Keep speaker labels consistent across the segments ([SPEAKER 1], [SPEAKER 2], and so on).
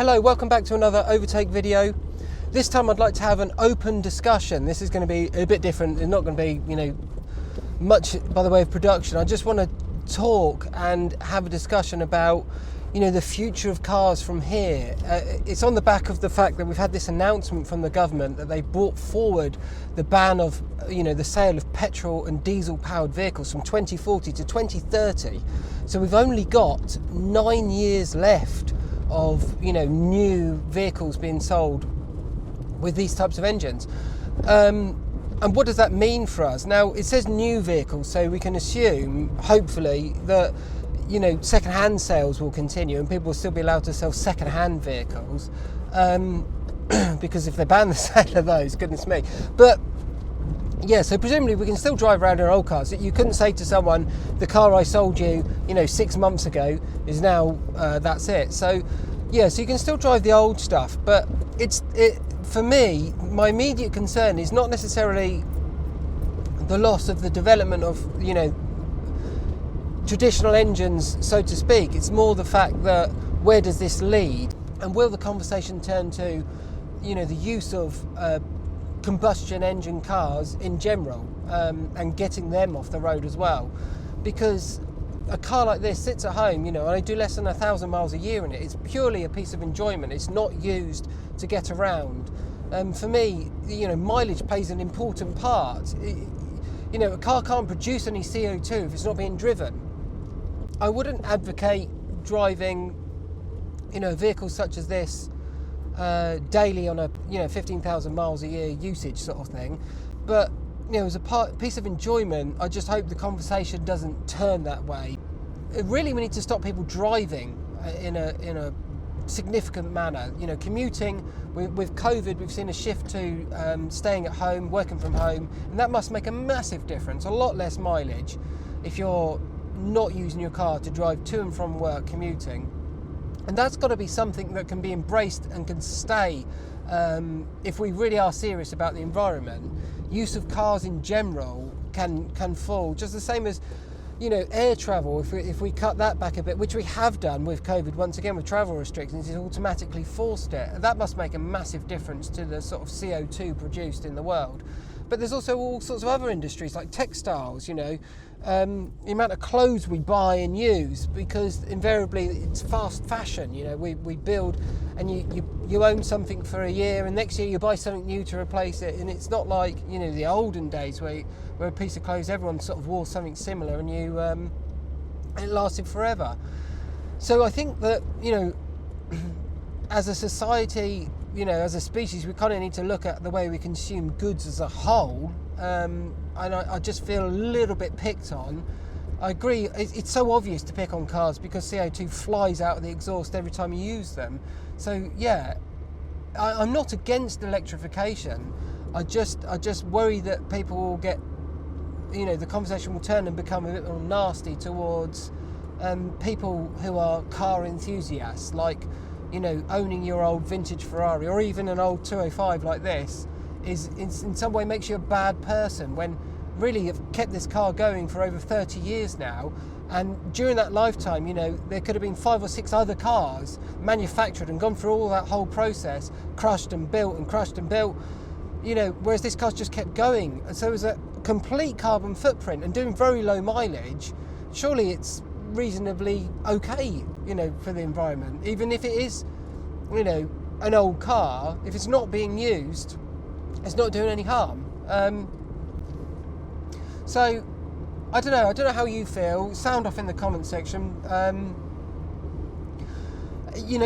[SPEAKER 1] Hello, welcome back to another Overtake video. This time I'd like to have an open discussion. This is going to be a bit different. It's not going to be, much by the way of production. I just want to talk and have a discussion about, the future of cars from here. It's on the back of the fact that we've had this announcement from the government that they brought forward the ban of, the sale of petrol and diesel powered vehicles from 2040 to 2030. So we've only got 9 years left of new vehicles being sold with these types of engines, and what does that mean for us? Now it says new vehicles, so we can assume hopefully that second-hand sales will continue and people will still be allowed to sell second-hand vehicles, because if they ban the sale of those, goodness me. But yeah, so presumably we can still drive around in old cars. You couldn't say to someone, the car I sold you, 6 months ago is now, that's it. So yeah, so you can still drive the old stuff, but for me, my immediate concern is not necessarily the loss of the development of, traditional engines, so to speak. It's more the fact that where does this lead? And will the conversation turn to, the use of combustion engine cars in general, and getting them off the road as well, because a car like this sits at home, and I do less than 1,000 miles a year in it. It's purely a piece of enjoyment. It's not used to get around. For me, mileage plays an important part. A car can't produce any CO2 if it's not being driven. I wouldn't advocate driving, vehicles such as this daily on a 15,000 miles a year usage sort of thing, but as a piece of enjoyment, I just hope the conversation doesn't turn that way. Really, we need to stop people driving in a significant manner. Commuting with COVID, we've seen a shift to staying at home, working from home, and that must make a massive difference. A lot less mileage if you're not using your car to drive to and from work, commuting. And that's got to be something that can be embraced and can stay, if we really are serious about the environment. Use of cars in general can fall, just the same as air travel. If we cut that back a bit, which we have done with COVID, once again with travel restrictions, it's automatically forced it. That must make a massive difference to the sort of CO2 produced in the world. But there's also all sorts of other industries like textiles, the amount of clothes we buy and use, because invariably it's fast fashion. We build and you own something for a year and next year you buy something new to replace it, and it's not like the olden days where a piece of clothes everyone sort of wore something similar and it lasted forever. So I think that as a society, as a species, we kind of need to look at the way we consume goods as a whole, and I just feel a little bit picked on. I agree, it's so obvious to pick on cars because CO2 flies out of the exhaust every time you use them. So yeah, I'm not against electrification. I just worry that people will get, the conversation will turn and become a bit more nasty towards people who are car enthusiasts, like owning your old vintage Ferrari or even an old 205 like this is in some way makes you a bad person, when really you've kept this car going for over 30 years now, and during that lifetime there could have been 5 or 6 other cars manufactured and gone through all that whole process, crushed and built and crushed and built, whereas this car's just kept going. And so it was a complete carbon footprint and doing very low mileage. Surely it's reasonably okay, for the environment, even if it is, an old car. If it's not being used, it's not doing any harm. So I don't know how you feel. Sound off in the comment section.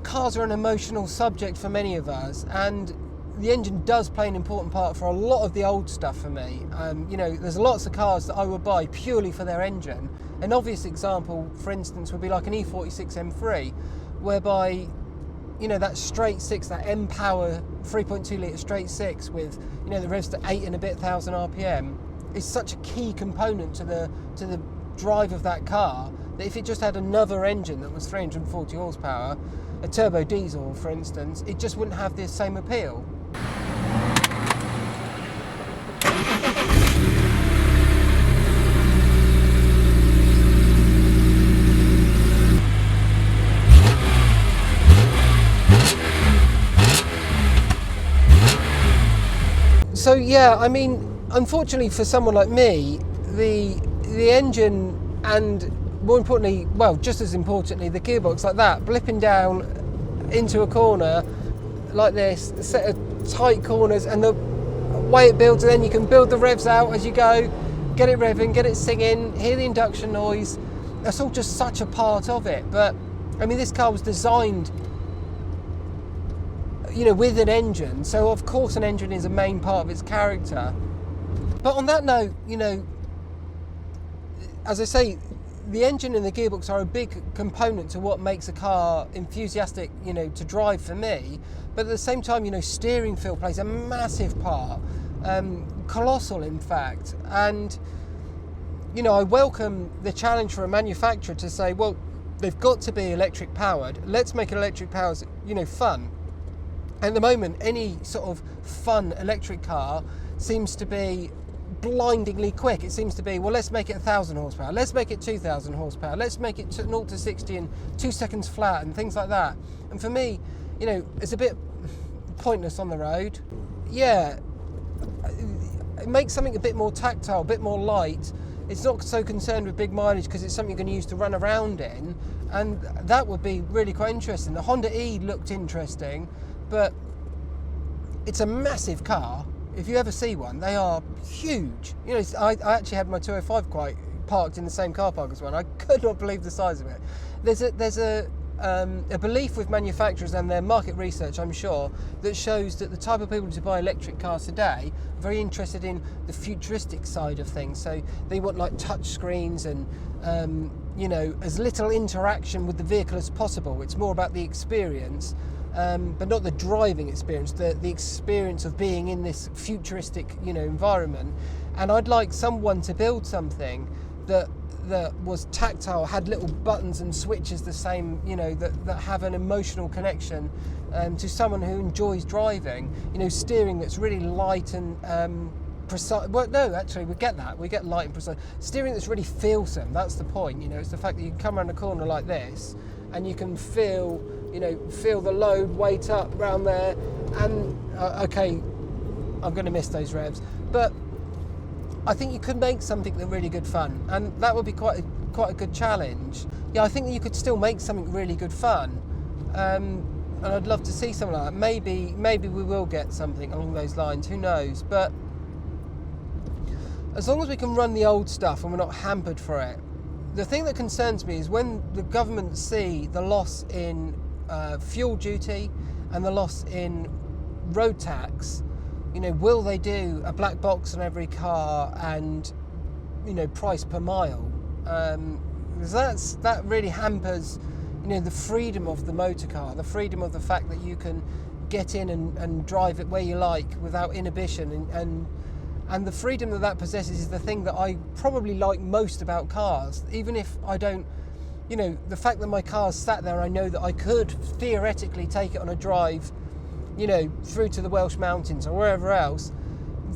[SPEAKER 1] Cars are an emotional subject for many of us, and the engine does play an important part for a lot of the old stuff for me. There's lots of cars that I would buy purely for their engine. An obvious example, for instance, would be like an E46 M3, whereby, that straight six, that M-Power 3.2 litre straight six with, the revs to 8 and a bit thousand RPM is such a key component to the drive of that car, that if it just had another engine that was 340 horsepower, a turbo diesel, for instance, it just wouldn't have the same appeal. So yeah, I mean, unfortunately for someone like me, the engine and more importantly, well, just as importantly, the gearbox like that, blipping down into a corner like this, a set of tight corners, and the way it builds, and then you can build the revs out as you go, get it revving, get it singing, hear the induction noise. That's all just such a part of it. But I mean, this car was designed, you know, with an engine, so of course an engine is a main part of its character. But on that note, you know, as I say, the engine and the gearbox are a big component to what makes a car enthusiastic, you know, to drive for me. But at the same time, you know, steering feel plays a massive part, colossal in fact. And, you know, I welcome the challenge for a manufacturer to say, well, they've got to be electric powered. Let's make electric powers, you know, fun. At the moment, any sort of fun electric car seems to be blindingly quick. It seems to be, well, let's make it 1,000 horsepower, let's make it 2,000 horsepower, let's make it 0 to 60 in 2 seconds flat and things like that. And for me, you know, it's a bit pointless on the road. Yeah, it makes something a bit more tactile, a bit more light. It's not so concerned with big mileage because it's something you're going to use to run around in, and that would be really quite interesting. The Honda E looked interesting, but it's a massive car. If you ever see one, they are huge. You know, I actually had my 205 quite parked in the same car park as one. I could not believe the size of it. There's a belief with manufacturers and their market research, I'm sure, that shows that the type of people to buy electric cars today are very interested in the futuristic side of things. So they want like touch screens and you know, as little interaction with the vehicle as possible. It's more about the experience. But not the driving experience, the experience of being in this futuristic, you know, environment. And I'd like someone to build something that was tactile, had little buttons and switches the same, you know, that have an emotional connection to someone who enjoys driving. You know, steering that's really light and precise. Well, no, actually, we get that. We get light and precise. Steering that's really feelsome. That's the point. You know, it's the fact that you can come around a corner like this and you can feel the load, weight up round there, and okay, I'm going to miss those revs, but I think you could make something that really good fun, and that would be quite a good challenge. Yeah, I think that you could still make something really good fun, and I'd love to see something like that. Maybe we will get something along those lines, who knows, but as long as we can run the old stuff and we're not hampered for it. The thing that concerns me is when the government see the loss in fuel duty and the loss in road tax, you know, will they do a black box on every car and, you know, price per mile? Because that really hampers, you know, the freedom of the motor car, the freedom of the fact that you can get in and drive it where you like without inhibition, and the freedom that possesses is the thing that I probably like most about cars. Even if I don't, you know, the fact that my car's sat there, I know that I could theoretically take it on a drive, you know, through to the Welsh mountains or wherever else,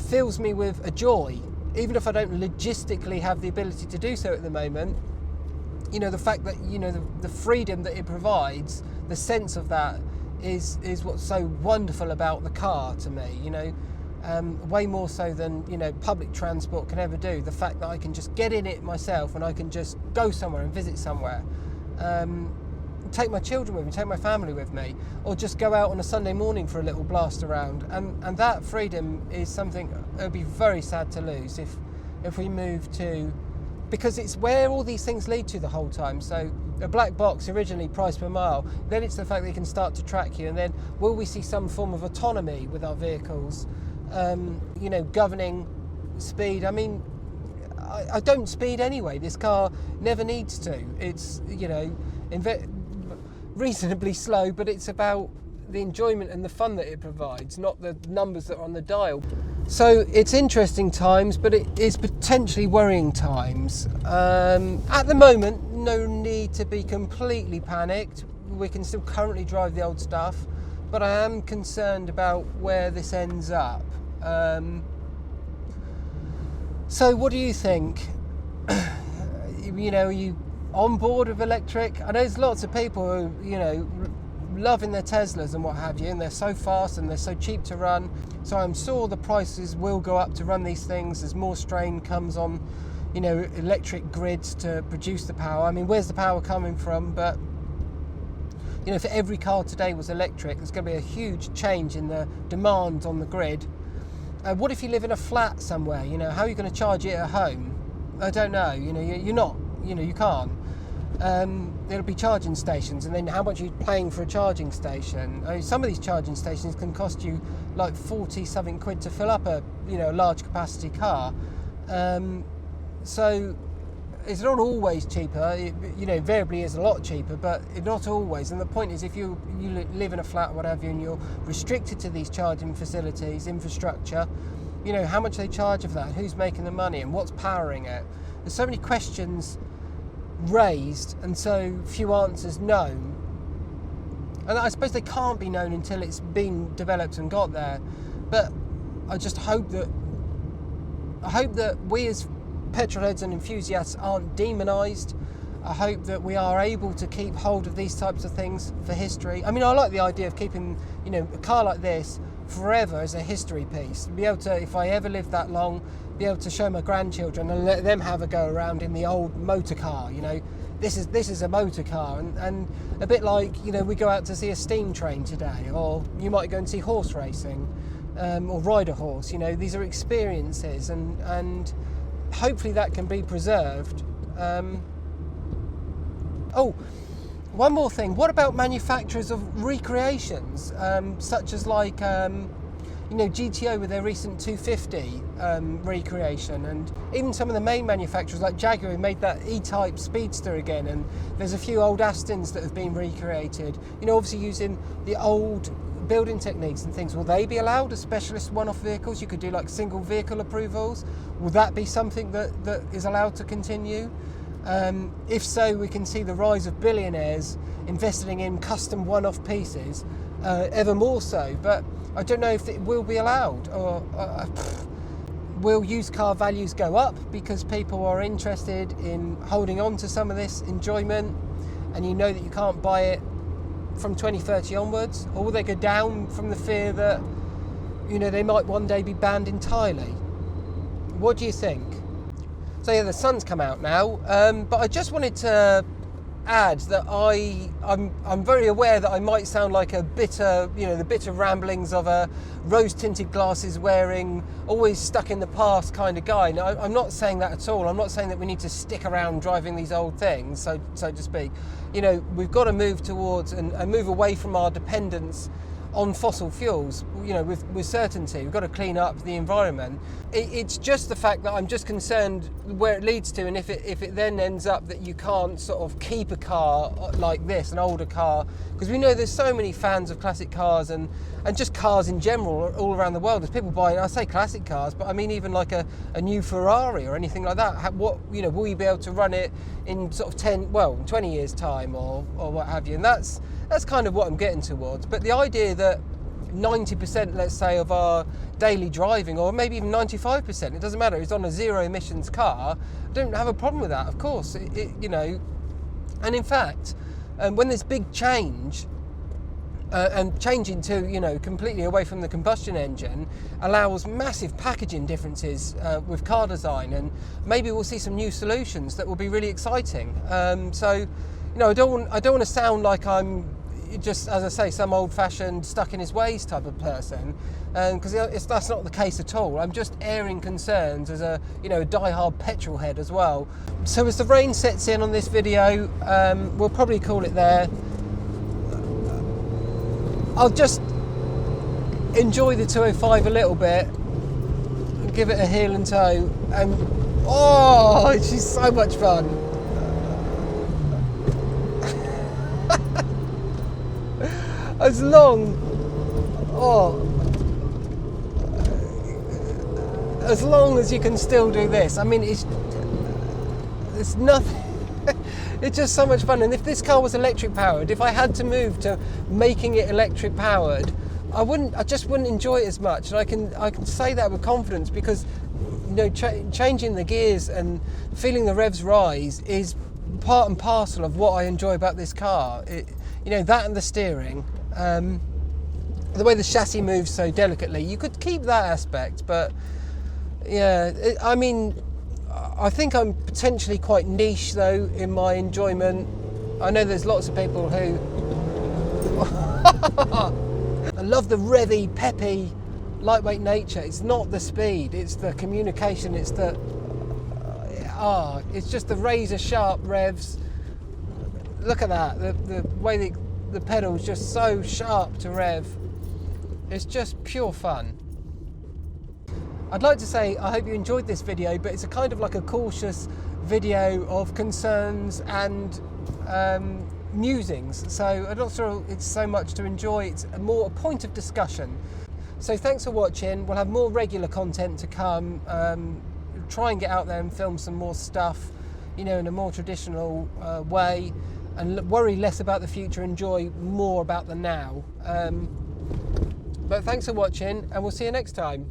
[SPEAKER 1] fills me with a joy. Even if I don't logistically have the ability to do so at the moment, you know, the fact that, you know, the freedom that it provides, the sense of that is what's so wonderful about the car to me, you know. Way more so than, you know, public transport can ever do. The fact that I can just get in it myself and I can just go somewhere and visit somewhere, take my children with me, take my family with me, or just go out on a Sunday morning for a little blast around, and that freedom is something it would be very sad to lose if we move to, because it's where all these things lead to the whole time. So a black box, originally price per mile, then it's the fact that it can start to track you, and then will we see some form of autonomy with our vehicles? You know, governing speed. I mean, I don't speed anyway. This car never needs to. It's, you know, reasonably slow, but it's about the enjoyment and the fun that it provides, not the numbers that are on the dial. So it's interesting times, but it is potentially worrying times. At the moment, no need to be completely panicked. We can still currently drive the old stuff, but I am concerned about where this ends up. So what do you think? You know, are you on board with electric? I know there's lots of people who, you know, loving their Teslas and what have you, and they're so fast and they're so cheap to run. So I'm sure the prices will go up to run these things as more strain comes on, you know, electric grids to produce the power. I mean, where's the power coming from? But you know, if every car today was electric, there's going to be a huge change in the demand on the grid. What if you live in a flat somewhere? You know, how are you going to charge it at home? I don't know. You know, you're not. You know, you can't. There'll be charging stations, and then how much are you paying for a charging station? I mean, some of these charging stations can cost you like 40 something quid to fill up a, you know, large capacity car. So it's not always cheaper. It, you know, invariably is a lot cheaper, but not always. And the point is, if you live in a flat or whatever, and you're restricted to these charging facilities, infrastructure, you know, how much they charge for that, who's making the money, and what's powering it? There's so many questions raised and so few answers known. And I suppose they can't be known until it's been developed and got there. But I just hope that we as petrolheads and enthusiasts aren't demonised. I hope that we are able to keep hold of these types of things for history. I mean, I like the idea of keeping, you know, a car like this forever as a history piece. Be able to, if I ever live that long, be able to show my grandchildren and let them have a go around in the old motor car. You know, this is a motor car, and a bit like, you know, we go out to see a steam train today, or you might go and see horse racing, or ride a horse. You know, these are experiences, and hopefully that can be preserved. Oh, one more thing. What about manufacturers of recreations, such as like, you know, GTO with their recent 250 recreation, and even some of the main manufacturers like Jaguar who made that E-Type Speedster again, and there's a few old Astons that have been recreated. You know, obviously using the old building techniques and things. Will they be allowed as specialist one-off vehicles? You could do like single vehicle approvals. Will that be something that is allowed to continue? If so, we can see the rise of billionaires investing in custom one-off pieces, ever more so. But I don't know if it will be allowed, or will used car values go up because people are interested in holding on to some of this enjoyment, and you know that you can't buy it from 2030 onwards, or will they go down from the fear that, you know, they might one day be banned entirely? What do you think? So yeah, the sun's come out now, but I just wanted to add that I'm very aware that I might sound like a bitter, you know, the bitter ramblings of a rose-tinted glasses wearing, always stuck in the past kind of guy. No, I'm not saying that at all. I'm not saying that we need to stick around driving these old things, so to speak. You know, we've got to move towards and move away from our dependence on fossil fuels, you know, with certainty. We've got to clean up the environment. It's just the fact that I'm just concerned where it leads to, and if it then ends up that you can't sort of keep a car like this, an older car, because we know there's so many fans of classic cars and just cars in general all around the world. There's people buying, I say classic cars, but I mean even like a new Ferrari or anything like that. What, you know, will you be able to run it in sort of 20 years time or what have you? And that's kind of what I'm getting towards. But the idea that 90%, let's say, of our daily driving, or maybe even 95%, it doesn't matter, it's on a zero emissions car, I don't have a problem with that, of course. You know, and in fact, when there's big change, and changing to, you know, completely away from the combustion engine allows massive packaging differences with car design, and maybe we'll see some new solutions that will be really exciting. So, you know, I don't want to sound like I'm just, as I say, some old-fashioned, stuck-in-his-ways type of person, because that's not the case at all. I'm just airing concerns as a, you know, die-hard petrol head as well. So as the rain sets in on this video, we'll probably call it there. I'll just enjoy the 205 a little bit, and give it a heel and toe, and oh, she's so much fun. As long as you can still do this. I mean, it's nothing. It's just so much fun. And if this car was electric powered, if I had to move to making it electric powered, I just wouldn't enjoy it as much. And I can say that with confidence, because, you know, changing the gears and feeling the revs rise is part and parcel of what I enjoy about this car. you know, that and the steering, the way the chassis moves so delicately, you could keep that aspect, but yeah, I mean, I think I'm potentially quite niche though in my enjoyment. I know there's lots of people who I love the revvy, peppy, lightweight nature. It's not the speed, it's the communication, it's the it's just the razor sharp revs. Look at that, the way the pedal's just so sharp to rev. It's just pure fun. I'd like to say I hope you enjoyed this video, but it's a kind of like a cautious video of concerns and musings, so I'm not sure it's so much to enjoy, it's more a point of discussion. So thanks for watching. We'll have more regular content to come. Try and get out there and film some more stuff, you know, in a more traditional way, and worry less about the future, enjoy more about the now. But thanks for watching, and we'll see you next time.